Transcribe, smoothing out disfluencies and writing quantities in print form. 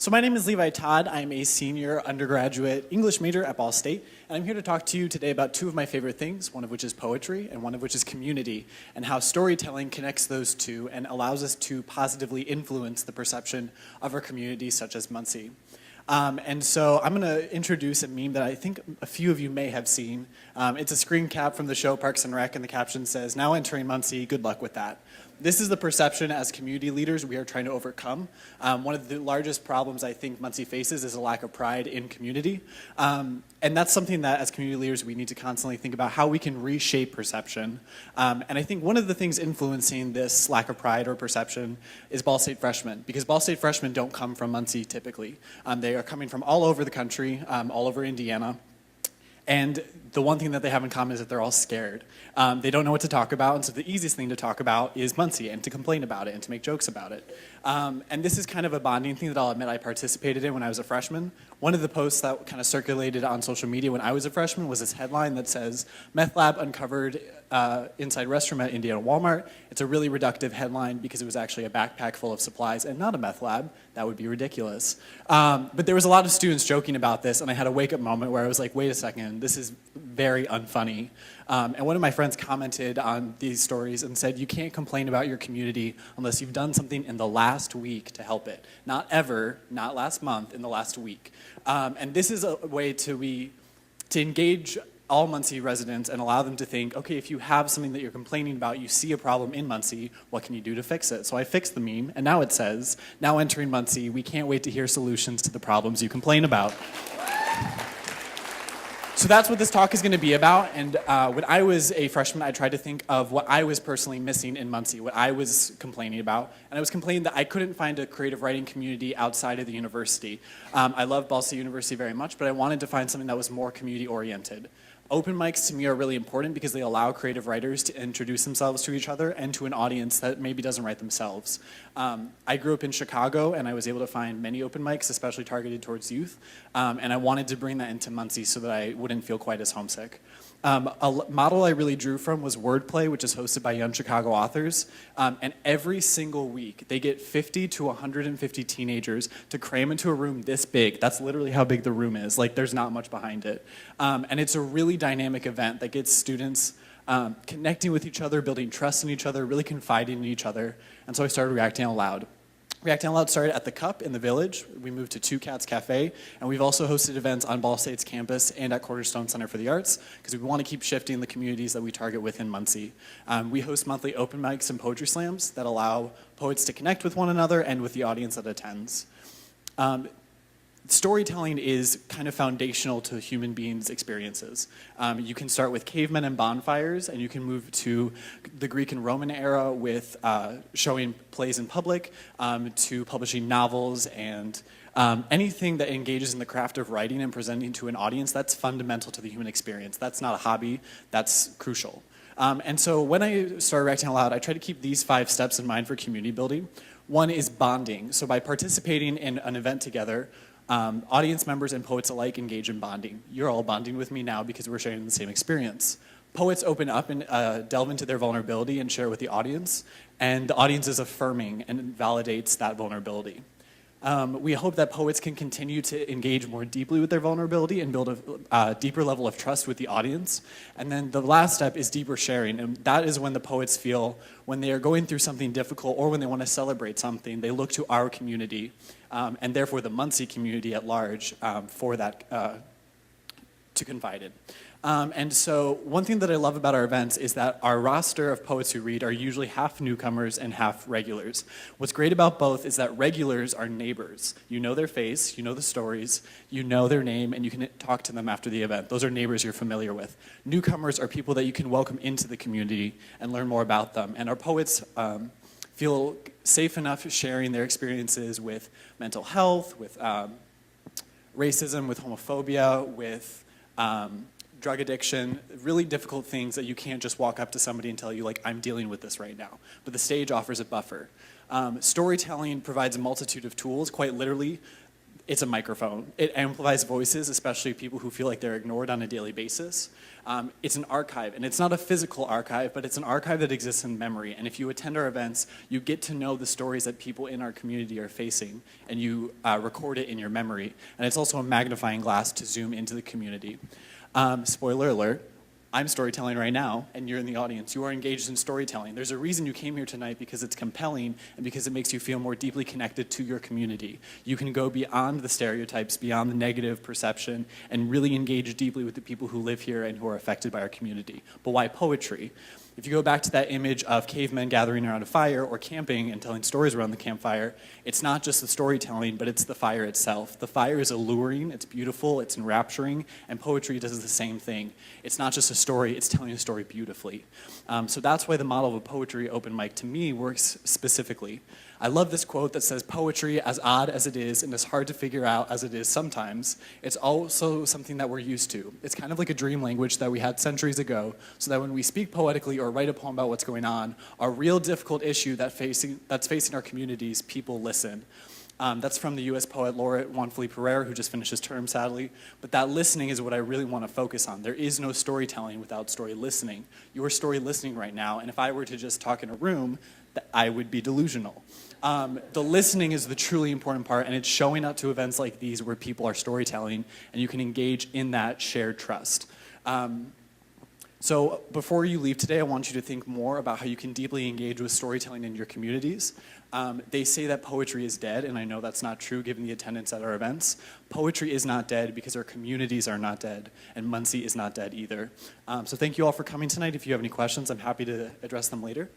So my name is Levi Todd. I'm a senior undergraduate English major at Ball State, and I'm here to talk to you today about two of my favorite things, one of which is poetry and one of which is community, and how storytelling connects those two and allows us to positively influence the perception of our community, such as Muncie. And so I'm going to introduce a meme that I think a few of you may have seen. It's a screen cap from the show Parks and Rec, and the caption says, "Now entering Muncie, good luck with that." This is the perception as community leaders we are trying to overcome. One of the largest problems I think Muncie faces is a lack of pride in community. And that's something that as community leaders we need to constantly think about how we can reshape perception. And I think one of the things influencing this lack of pride or perception is Ball State freshmen, because Ball State freshmen don't come from Muncie typically. They are coming from all over the country, all over Indiana. And the one thing that they have in common is that they're all scared. They don't know what to talk about, and so the easiest thing to talk about is Muncie and to complain about it and to make jokes about it. And this is kind of a bonding thing that I'll admit I participated in when I was a freshman. One of the posts that kind of circulated on social media when I was a freshman was this headline that says, "Meth lab uncovered inside restroom at Indiana Walmart." It's a really reductive headline because it was actually a backpack full of supplies and not a meth lab. That would be ridiculous. But there was a lot of students joking about this, and I had a wake-up moment where I was like, wait a second, this is very unfunny. And one of my friends commented on these stories and said, you can't complain about your community unless you've done something in the last week to help it. Not ever, not last month, in the last week. And this is a way to engage all Muncie residents and allow them to think, okay, if you have something that you're complaining about, you see a problem in Muncie, what can you do to fix it? So I fixed the meme, and now it says, "Now entering Muncie, we can't wait to hear solutions to the problems you complain about." So that's what this talk is going to be about, and when I was a freshman, I tried to think of what I was personally missing in Muncie, what I was complaining about, and I was complaining that I couldn't find a creative writing community outside of the university. I love Ball State University very much, but I wanted to find something that was more community-oriented. Open mics to me are really important because they allow creative writers to introduce themselves to each other and to an audience that maybe doesn't write themselves. I grew up in Chicago and I was able to find many open mics, especially targeted towards youth, and I wanted to bring that into Muncie so that I wouldn't feel quite as homesick. A model I really drew from was Wordplay, which is hosted by young Chicago authors, and every single week they get 50 to 150 teenagers to cram into a room this big. That's literally how big the room is. Like, there's not much behind it. And it's a really dynamic event that gets students connecting with each other, building trust in each other, really confiding in each other. And so I started Reacting Out Loud. Reacting Out Loud started at the Cup in the Village. We moved to Two Cats Cafe, and we've also hosted events on Ball State's campus and at Cornerstone Center for the Arts, because we want to keep shifting the communities that we target within Muncie. We host monthly open mics and poetry slams that allow poets to connect with one another and with the audience that attends. Storytelling is kind of foundational to human beings' experiences. You can start with cavemen and bonfires, and you can move to the Greek and Roman era with showing plays in public, to publishing novels, and anything that engages in the craft of writing and presenting to an audience. That's fundamental to the human experience. That's not a hobby, that's crucial. And so when I started Reacting Out Loud, I try to keep these 5 steps in mind for community building. One is bonding. So by participating in an event together, audience members and poets alike engage in bonding. You're all bonding with me now because we're sharing the same experience. Poets open up and delve into their vulnerability and share with the audience, and the audience is affirming and validates that vulnerability. We hope that poets can continue to engage more deeply with their vulnerability and build a deeper level of trust with the audience. And then the last step is deeper sharing, and that is when the poets feel when they are going through something difficult or when they want to celebrate something, they look to our community, and therefore the Muncie community at large, for that to confide in. And so one thing that I love about our events is that our roster of poets who read are usually half newcomers and half regulars. What's great about both is that regulars are neighbors. You know their face, you know the stories, you know their name, and you can talk to them after the event. Those are neighbors you're familiar with. Newcomers are people that you can welcome into the community and learn more about them. And our poets feel safe enough sharing their experiences with mental health, with racism, with homophobia, with drug addiction, really difficult things that you can't just walk up to somebody and tell you, like, I'm dealing with this right now. But the stage offers a buffer. Storytelling provides a multitude of tools, quite literally. It's a microphone. It amplifies voices, especially people who feel like they're ignored on a daily basis. It's an archive, and it's not a physical archive, but it's an archive that exists in memory. And if you attend our events, you get to know the stories that people in our community are facing, and you record it in your memory. And it's also a magnifying glass to zoom into the community. Spoiler alert. I'm storytelling right now, and you're in the audience. You are engaged in storytelling. There's a reason you came here tonight, because it's compelling and because it makes you feel more deeply connected to your community. You can go beyond the stereotypes, beyond the negative perception, and really engage deeply with the people who live here and who are affected by our community. But why poetry? If you go back to that image of cavemen gathering around a fire or camping and telling stories around the campfire, it's not just the storytelling, but it's the fire itself. The fire is alluring, it's beautiful, it's enrapturing, and poetry does the same thing. It's not just a story, it's telling a story beautifully. So that's why the model of a poetry open mic to me works specifically. I love this quote that says, poetry, as odd as it is and as hard to figure out as it is sometimes, it's also something that we're used to. It's kind of like a dream language that we had centuries ago, so that when we speak poetically or write a poem about what's going on, a real difficult issue that's facing our communities, people listen. That's from the U.S. poet laureate Juan Felipe Ferrer, who just finished his term, sadly. But that listening is what I really want to focus on. There is no storytelling without story listening. You're story listening right now, and if I were to just talk in a room, I would be delusional. The listening is the truly important part, and it's showing up to events like these where people are storytelling, and you can engage in that shared trust. So before you leave today, I want you to think more about how you can deeply engage with storytelling in your communities. They say that poetry is dead, and I know that's not true given the attendance at our events. Poetry is not dead because our communities are not dead, and Muncie is not dead either. So thank you all for coming tonight. If you have any questions, I'm happy to address them later.